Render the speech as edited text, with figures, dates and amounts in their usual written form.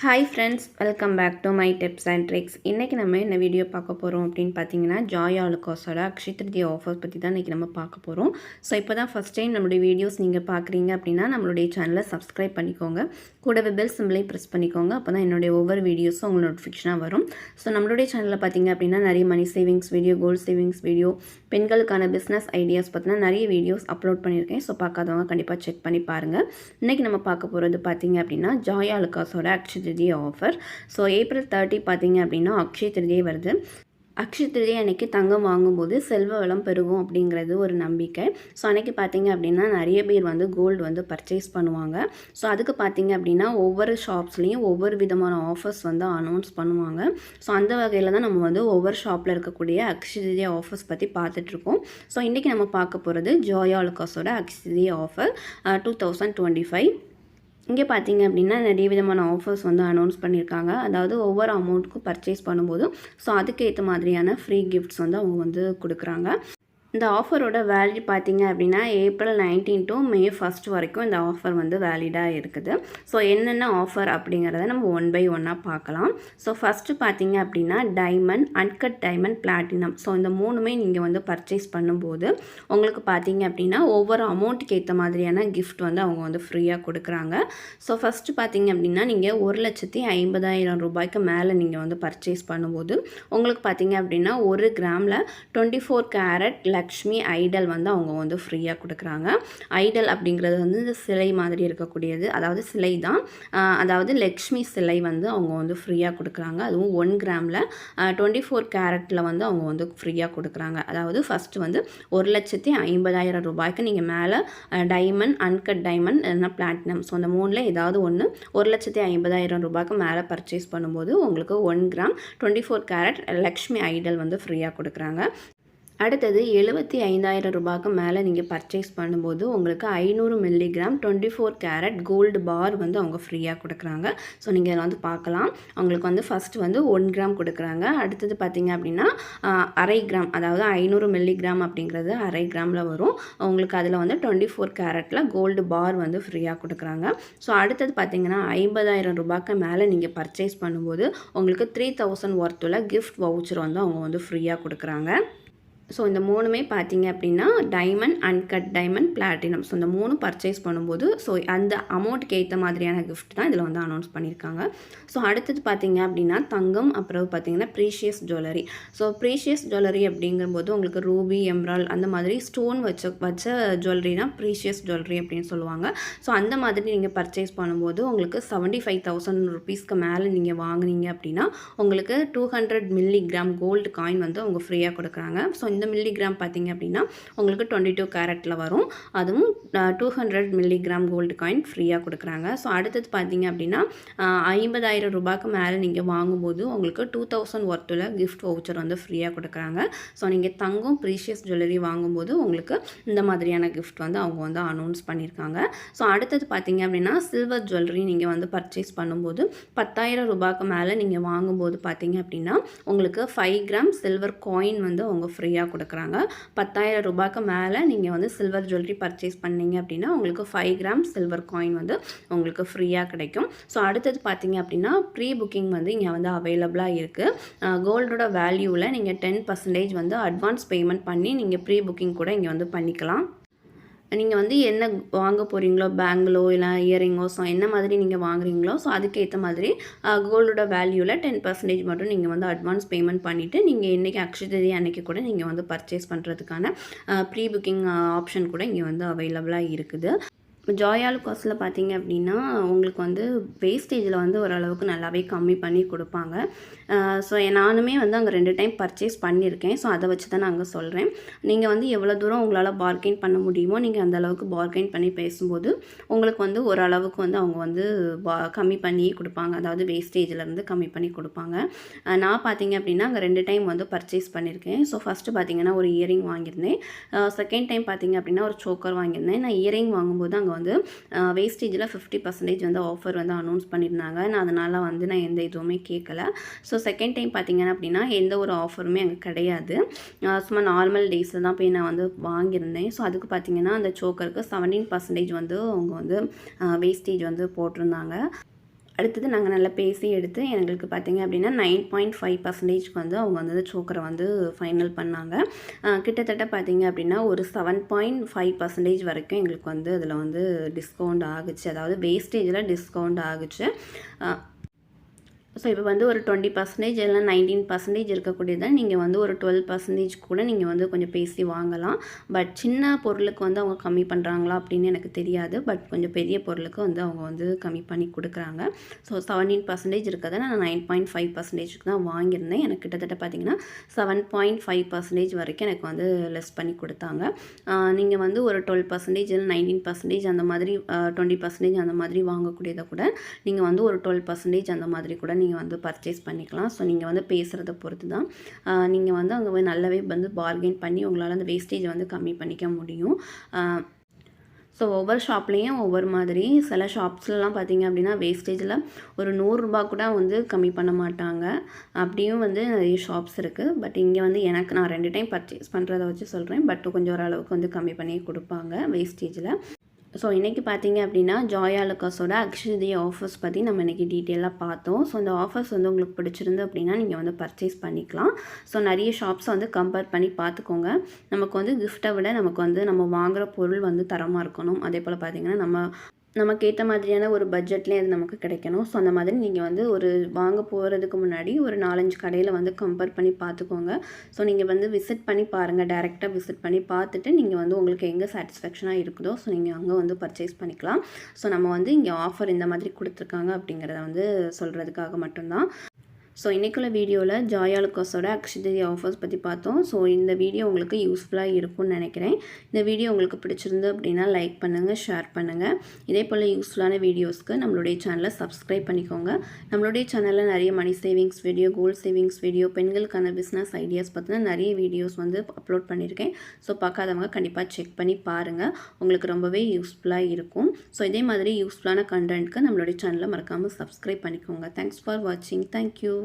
Hi friends, welcome back to my tips and tricks. இன்றைக்கி நம்ம என்ன வீடியோ பார்க்க போகிறோம் அப்படின்னு பார்த்தீங்கன்னா, ஜாய் ஆலுகாஸோட அக்ஷய திருதியை ஆஃபர் பற்றி தான் இன்றைக்கி நம்ம பார்க்க போகிறோம். ஸோ இப்போ தான் ஃபஸ்ட் டைம் நம்மளுடைய வீடியோஸ் நீங்கள் பார்க்குறீங்க அப்படின்னா நம்மளுடைய சேனலை சப்ஸ்கிரைப் பண்ணிக்கோங்க. கூடவே பெல் சிம்பிளையும் ப்ரெஸ் பண்ணிக்கோங்க. அப்போ தான் என்னுடைய ஒவ்வொரு வீடியோஸும் உங்களுக்கு நோட்டிஃபிகேஷனாக வரும். ஸோ நம்மளுடைய சேனலில் பார்த்தீங்க அப்படின்னா நிறைய money savings video, gold savings video, பெண்களுக்கான பிஸ்னஸ் ஐடியாஸ் பற்றினா நிறைய வீடியோஸ் அப்லோட் பண்ணியிருக்கேன். ஸோ பார்க்காதவங்க கண்டிப்பாக செக் பண்ணி பாருங்கள். இன்றைக்கி நம்ம பார்க்க போகிறது பார்த்தீங்க அப்படின்னா ஜாய் ஆலுகாஸோட Akshaya Tritiya offer. So April 30 பார்த்தீங்க அப்படின்னா அக்ஷய திருதியை வருது. அக்ஷய திருதியை அன்றைக்கி தங்கம் வாங்கும்போது செல்வ வளம் பெருகும் அப்படிங்கிறது ஒரு நம்பிக்கை. ஸோ அன்றைக்கி பார்த்தீங்க அப்படின்னா நிறைய பேர் வந்து கோல்டு வந்து பர்ச்சேஸ் பண்ணுவாங்க. ஸோ அதுக்கு பார்த்தீங்க அப்படின்னா ஒவ்வொரு ஷாப்ஸ்லேயும் ஒவ்வொரு விதமான ஆஃபர்ஸ் வந்து அனௌன்ஸ் பண்ணுவாங்க. ஸோ அந்த வகையில் தான் நம்ம வந்து ஒவ்வொரு ஷாப்பில் இருக்கக்கூடிய அக்ஷய திருதியை ஆஃபர்ஸ் பற்றி பார்த்துட்ருக்கோம். ஸோ இன்றைக்கி நம்ம பார்க்க போகிறது ஜாய் ஆலுகாஸோட அக்ஷய திருதியை ஆஃபர் 2025. இங்கே பார்த்தீங்க அப்படின்னா நிறைய விதமான ஆஃபர்ஸ் வந்து அனௌன்ஸ் பண்ணியிருக்காங்க. அதாவது ஒவ்வொரு அமௌண்ட்டுக்கும் பர்ச்சேஸ் பண்ணும்போதும் ஸோ அதுக்கேற்ற மாதிரியான ஃப்ரீ கிஃப்ட்ஸ் வந்து அவங்க வந்து கொடுக்குறாங்க. இந்த ஆஃபரோட வேலிட் பார்த்தீங்க அப்படின்னா ஏப்ரல் 19 to May 1 வரைக்கும் இந்த ஆஃபர் வந்து வேலிடாக இருக்குது. ஸோ என்னென்ன ஆஃபர் அப்படிங்கிறத நம்ம ஒன் பை ஒன்னாக பார்க்கலாம். ஸோ ஃபஸ்ட்டு பார்த்தீங்க அப்படின்னா diamond, uncut diamond, platinum. So இந்த மூணுமே நீங்கள் வந்து பர்ச்சேஸ் பண்ணும்போது உங்களுக்கு பார்த்தீங்க அப்படின்னா ஒவ்வொரு அமௌண்ட்டுக்கு ஏற்ற மாதிரியான கிஃப்ட் வந்து அவங்க வந்து ஃப்ரீயாக கொடுக்குறாங்க. ஸோ ஃபஸ்ட்டு பார்த்தீங்க அப்படின்னா நீங்கள் 1,50,000 ரூபாய்க்கு மேலே நீங்கள் வந்து பர்ச்சேஸ் பண்ணும்போது உங்களுக்கு பார்த்தீங்க அப்படின்னா 1 கிராமில் 24 கேரட் லக்ஷ்மி ஐடல் வந்து அவங்க வந்து ஃப்ரீயாக கொடுக்குறாங்க. ஐடல் அப்படிங்கிறது வந்து இந்த சிலை மாதிரி இருக்கக்கூடியது, அதாவது சிலை தான், அதாவது லக்ஷ்மி சிலை வந்து அவங்க வந்து ஃப்ரீயாக கொடுக்குறாங்க. அதுவும் 1 கிராமில் 24 கேரட்டில் வந்து அவங்க வந்து ஃப்ரீயாக கொடுக்குறாங்க. அதாவது ஃபஸ்ட்டு வந்து 1,50,000 ரூபாய்க்கு நீங்கள் மேலே டைமண்ட், அன்கட் டைமண்ட் இல்லைன்னா பிளாட்டினம், ஸோ அந்த மூணில் ஏதாவது ஒன்று 1,50,000 ரூபாய்க்கு மேலே பர்ச்சேஸ் பண்ணும்போது உங்களுக்கு 1 கிராம் 24 கேரட் லக்ஷ்மி ஐடல் வந்து ஃப்ரீயாக கொடுக்குறாங்க. அடுத்தது 75,000 ரூபாய்க்கு மேலே நீங்கள் பர்ச்சேஸ் பண்ணும்போது உங்களுக்கு 500 மில்லிகிராம் 24 கேரட் கோல்டு பார் வந்து அவங்க ஃப்ரீயாக கொடுக்குறாங்க. ஸோ நீங்கள் இதில் வந்து பார்க்கலாம். அவங்களுக்கு வந்து ஃபஸ்ட்டு வந்து 1 கிராம் கொடுக்குறாங்க. அடுத்தது பார்த்திங்க அப்படின்னா அரை கிராம், அதாவது 500 மில்லிகிராம் அப்படிங்கிறது அரை கிராமில் வரும். உங்களுக்கு அதில் வந்து 24 கேரட்டில் கோல்டு பார் வந்து ஃப்ரீயாக கொடுக்குறாங்க. ஸோ அடுத்தது பார்த்திங்கன்னா 50,000 ரூபாய்க்கு மேலே நீங்கள் பர்ச்சேஸ் பண்ணும்போது உங்களுக்கு 3,000 ஒர்த்துள்ள கிஃப்ட் வவுச்சர் வந்து அவங்க வந்து ஃப்ரீயாக கொடுக்குறாங்க. ஸோ இந்த மூணுமே பார்த்தீங்க அப்படின்னா diamond, uncut diamond, platinum, so இந்த மூணு பர்ச்சேஸ் பண்ணும்போது ஸோ அந்த அமௌண்ட்டுக்கு ஏற்ற மாதிரியான கிஃப்ட் தான் இதில் வந்து அனௌன்ஸ் பண்ணியிருக்காங்க. ஸோ அடுத்தது பார்த்தீங்க அப்படின்னா தங்கம், அப்புறம் பார்த்தீங்கன்னா precious jewellery. So precious jewellery அப்படிங்கும்போது உங்களுக்கு ரூபி, எம்ரால்ட் அந்த மாதிரி ஸ்டோன் வச்ச ஜுவல்லரி தான் ப்ரீஷியஸ் ஜுவல்லரி அப்படின்னு சொல்லுவாங்க. ஸோ அந்த மாதிரி நீங்கள் பர்ச்சேஸ் பண்ணும்போது உங்களுக்கு 75,000 ருபீஸ்க்கு மேலே நீங்கள் வாங்குனீங்க அப்படின்னா உங்களுக்கு 200 மில்லிகிராம் கோல்டு காயின் வந்து அவங்க ஃப்ரீயாக கொடுக்குறாங்க. ஸோ இந்த மில்லிகிராம் பார்த்தீங்க அப்படின்னா உங்களுக்கு 22 கேரட்டில் வரும். அதுவும் 200 மில்லிகிராம் கோல்டு காயின் ஃப்ரீயாக கொடுக்குறாங்க. ஸோ அடுத்தது பார்த்தீங்க அப்படின்னா 50,000 ரூபாய்க்கு மேலே நீங்கள் வாங்கும்போது உங்களுக்கு 2,000 ஒர்த்துள்ள கிஃப்ட் வவுச்சர் வந்து ஃப்ரீயாக கொடுக்குறாங்க. ஸோ நீங்கள் தங்கம், ப்ரீஷியஸ் ஜுவல்லரி வாங்கும்போது உங்களுக்கு இந்த மாதிரியான கிஃப்ட் வந்து அவங்க வந்து அனௌன்ஸ் பண்ணியிருக்காங்க. ஸோ அடுத்தது பார்த்தீங்க அப்படின்னா சில்வர் ஜுவல்லரி நீங்கள் வந்து பர்ச்சேஸ் பண்ணும்போது 10,000 ரூபாய்க்கு மேலே நீங்கள் வாங்கும்போது பார்த்தீங்க அப்படின்னா உங்களுக்கு 5 கிராம் சில்வர் காயின் வந்து அவங்க ஃப்ரீயாக கொடுக்குறாங்க. 10,000 ரூபாய்க்கு மேலே நீங்கள் வந்து சில்வர் ஜுவல்லரி பர்ச்சேஸ் பண்ணீங்க அப்படின்னா உங்களுக்கு 5 கிராம் சில்வர் காயின் வந்து உங்களுக்கு ஃப்ரீயாக கிடைக்கும். ஸோ அடுத்தது பார்த்தீங்க அப்படின்னா ப்ரீ புக்கிங் வந்து இங்கே வந்து அவைலபிளாக இருக்குது. கோல்டோட வேல்யூவில் நீங்கள் 10% வந்து அட்வான்ஸ் பேமெண்ட் பண்ணி நீங்கள் ப்ரீ புக்கிங் கூட இங்கே வந்து பண்ணிக்கலாம். நீங்கள் வந்து என்ன வாங்க போகிறீங்களோ, பேங்கிளோ இல்லை இயரிங்கோ, ஸோ என்ன மாதிரி நீங்கள் வாங்குறீங்களோ ஸோ அதுக்கேற்ற மாதிரி கோல்டோட வேல்யூவில் 10% மட்டும் நீங்கள் வந்து அட்வான்ஸ் பேமெண்ட் பண்ணிவிட்டு நீங்கள் என்றைக்கு அக்ஷய திருதி அன்றைக்கி கூட நீங்கள் வந்து பர்ச்சேஸ் பண்ணுறதுக்கான ப்ரீ புக்கிங் ஆப்ஷன் கூட இங்கே வந்து அவைலபிளாக இருக்குது. ஜாய் ஆலுகாஸில் பார்த்தீங்க அப்படின்னா உங்களுக்கு வந்து வேஸ்டேஜில் வந்து ஓரளவுக்கு நல்லாவே கம்மி பண்ணி கொடுப்பாங்க. ஸோ நானுமே வந்து அங்கே 2 டைம் பர்ச்சேஸ் பண்ணியிருக்கேன். ஸோ அதை வச்சு தான் நான் அங்கே சொல்கிறேன். நீங்கள் வந்து எவ்வளோ தூரம் உங்களால் பார்கெயின் பண்ண முடியுமோ நீங்கள் அந்த அளவுக்கு பார்கெயின் பண்ணி பேசும்போது உங்களுக்கு வந்து ஓரளவுக்கு வந்து அவங்க வந்து கம்மி பண்ணி கொடுப்பாங்க. அதாவது வேஸ்டேஜிலேருந்து கம்மி பண்ணி கொடுப்பாங்க. நான் பார்த்தீங்க அப்படின்னா அங்கே 2 டைம் வந்து பர்ச்சேஸ் பண்ணியிருக்கேன். ஸோ ஃபஸ்ட்டு பார்த்தீங்கன்னா ஒரு இயரிங் வாங்கியிருந்தேன். செகண்ட் டைம் பார்த்தீங்க அப்படின்னா ஒரு சோக்கர் வாங்கியிருந்தேன். நான் இயரிங் வாங்கும்போது அங்கே வந்து வேஸ்டேஜில் 50% வந்து ஆஃபர் வந்து அனௌன்ஸ் பண்ணியிருந்தாங்க. நான் அதனால் வந்து நான் எந்த இதுவுமே கேட்கல. ஸோ செகண்ட் டைம் பார்த்தீங்கன்னா அப்படின்னா எந்த ஒரு ஆஃபருமே அங்கே கிடையாது. சும்மா நார்மல் டேஸில் தான் போய் நான் வந்து வாங்கியிருந்தேன். ஸோ அதுக்கு பார்த்தீங்கன்னா அந்த சோக்கருக்கு 17% வந்து அவங்க வந்து வேஸ்டேஜ் வந்து போட்டிருந்தாங்க. அடுத்தது நாங்கள் நல்லா பேசி எடுத்து எங்களுக்கு பார்த்தீங்க அப்படின்னா 9.5% வந்து அவங்க வந்து சோக்கரை வந்து ஃபைனல் பண்ணாங்க. கிட்டத்தட்ட பார்த்தீங்க அப்படின்னா ஒரு 7.5% வரைக்கும் எங்களுக்கு வந்து அதில் வந்து டிஸ்கவுண்ட் ஆகுச்சு. அதாவது வேஸ்டேஜில் டிஸ்கவுண்ட் ஆகுச்சு. ஸோ இப்போ வந்து ஒரு 20% இல்லைனா 19% இருக்கக்கூடியதை நீங்கள் வந்து ஒரு 12% கூட நீங்கள் வந்து கொஞ்சம் பேசி வாங்கலாம். பட் சின்ன பொருளுக்கு வந்து அவங்க கம்மி பண்ணுறாங்களா அப்படின்னு எனக்கு தெரியாது. பட் கொஞ்சம் பெரிய பொருளுக்கு வந்து அவங்க வந்து கம்மி பண்ணி கொடுக்குறாங்க. ஸோ 17% இருக்கிறத நான் 9.5%க்கு தான் வாங்கியிருந்தேன். எனக்கு கிட்டத்தட்ட பார்த்தீங்கன்னா 7.5% வரைக்கும் எனக்கு வந்து லெஸ் பண்ணி கொடுத்தாங்க. நீங்கள் வந்து ஒரு 12% இல்லை 19% அந்த மாதிரி 20% அந்த மாதிரி வாங்கக்கூடியதை கூட நீங்கள் வந்து ஒரு 12% அந்த மாதிரி கூட நீங்கள் வந்து பர்ச்சேஸ் பண்ணிக்கலாம். ஸோ நீங்கள் வந்து பேசுகிறத பொறுத்து தான் நீங்கள் வந்து அங்கே நல்லாவே வந்து பார்கெயின் பண்ணி உங்களால் அந்த வேஸ்டேஜை வந்து கம்மி பண்ணிக்க முடியும். ஸோ ஒவ்வொரு ஷாப்லேயும் ஒவ்வொரு மாதிரி. சில ஷாப்ஸ்லாம் பார்த்திங்க அப்படின்னா வேஸ்டேஜில் ஒரு ₹100 கூட வந்து கம்மி பண்ண மாட்டாங்க. அப்படியும் வந்து நிறைய ஷாப்ஸ் இருக்குது. பட் இங்கே வந்து எனக்கு நான் 2 டைம் பர்ச்சேஸ் பண்ணுறத வச்சு சொல்கிறேன். பட் கொஞ்சம் ஓரளவுக்கு வந்து கம்மி பண்ணி கொடுப்பாங்க வேஸ்டேஜில். ஸோ இன்றைக்கி பார்த்தீங்க அப்படின்னா ஜாய் ஆலுக்காஸோட அக்ஷய ஆஃபர்ஸ் பற்றி நம்ம இன்றைக்கி டீட்டெயிலாக பார்த்தோம். ஸோ இந்த ஆஃபர்ஸ் வந்து உங்களுக்கு பிடிச்சிருந்து அப்படின்னா நீங்கள் வந்து பர்ச்சேஸ் பண்ணிக்கலாம். ஸோ நிறைய ஷாப்ஸை வந்து கம்பேர் பண்ணி பார்த்துக்கோங்க. நமக்கு வந்து கிஃப்ட்டை விட நமக்கு வந்து நம்ம வாங்குகிற பொருள் வந்து தரமாக இருக்கணும். அதே போல் பார்த்திங்கன்னா நமக்கு ஏற்ற மாதிரியான ஒரு பட்ஜெட்லேயே அது நமக்கு கிடைக்கணும். ஸோ அந்த மாதிரி நீங்கள் வந்து ஒரு வாங்க போகிறதுக்கு முன்னாடி ஒரு 4-5 கடையில் வந்து கம்பேர் பண்ணி பார்த்துக்கோங்க. ஸோ நீங்கள் வந்து விசிட் பண்ணி பாருங்கள். டைரெக்டாக விசிட் பண்ணி பார்த்துட்டு நீங்கள் வந்து உங்களுக்கு எங்கே சாட்டிஸ்ஃபேக்ஷனாக இருக்குதோ ஸோ நீங்கள் அங்கே வந்து பர்ச்சேஸ் பண்ணிக்கலாம். ஸோ நம்ம வந்து இங்கே ஆஃபர் இந்த மாதிரி கொடுத்துருக்காங்க அப்படிங்கிறத வந்து சொல்கிறதுக்காக மட்டும்தான். ஸோ இன்றைக்குள்ள வீடியோவில் ஜாய் ஆலுக்காஸோட அக்ஷய ஆஃபர்ஸ் பற்றி பார்த்தோம். ஸோ இந்த வீடியோ உங்களுக்கு யூஸ்ஃபுல்லாக இருக்கும்னு நினைக்கிறேன். இந்த வீடியோ உங்களுக்கு பிடிச்சிருந்து அப்படின்னா லைக் பண்ணுங்கள், ஷேர் பண்ணுங்கள். இதே போல் யூஸ்ஃபுல்லான வீடியோஸ்க்கு நம்மளுடைய சேனலை சப்ஸ்கிரைப் பண்ணிக்கோங்க. நம்மளுடைய சேனலில் நிறைய money savings video, gold savings video, பெண்களுக்கான பிஸ்னஸ் ஐடியாஸ் பற்றின நிறைய வீடியோஸ் வந்து அப்லோட் பண்ணியிருக்கேன். ஸோ பார்க்காதவங்க கண்டிப்பாக செக் பண்ணி பாருங்கள். உங்களுக்கு ரொம்பவே யூஸ்ஃபுல்லாக இருக்கும். ஸோ இதே மாதிரி யூஸ்ஃபுல்லான கண்டென்ட்க்கு நம்மளுடைய சேனலை மறக்காமல் சப்ஸ்கிரைப் பண்ணிக்கோங்க. தேங்க்ஸ் ஃபார் வாட்சிங். தேங்க்யூ.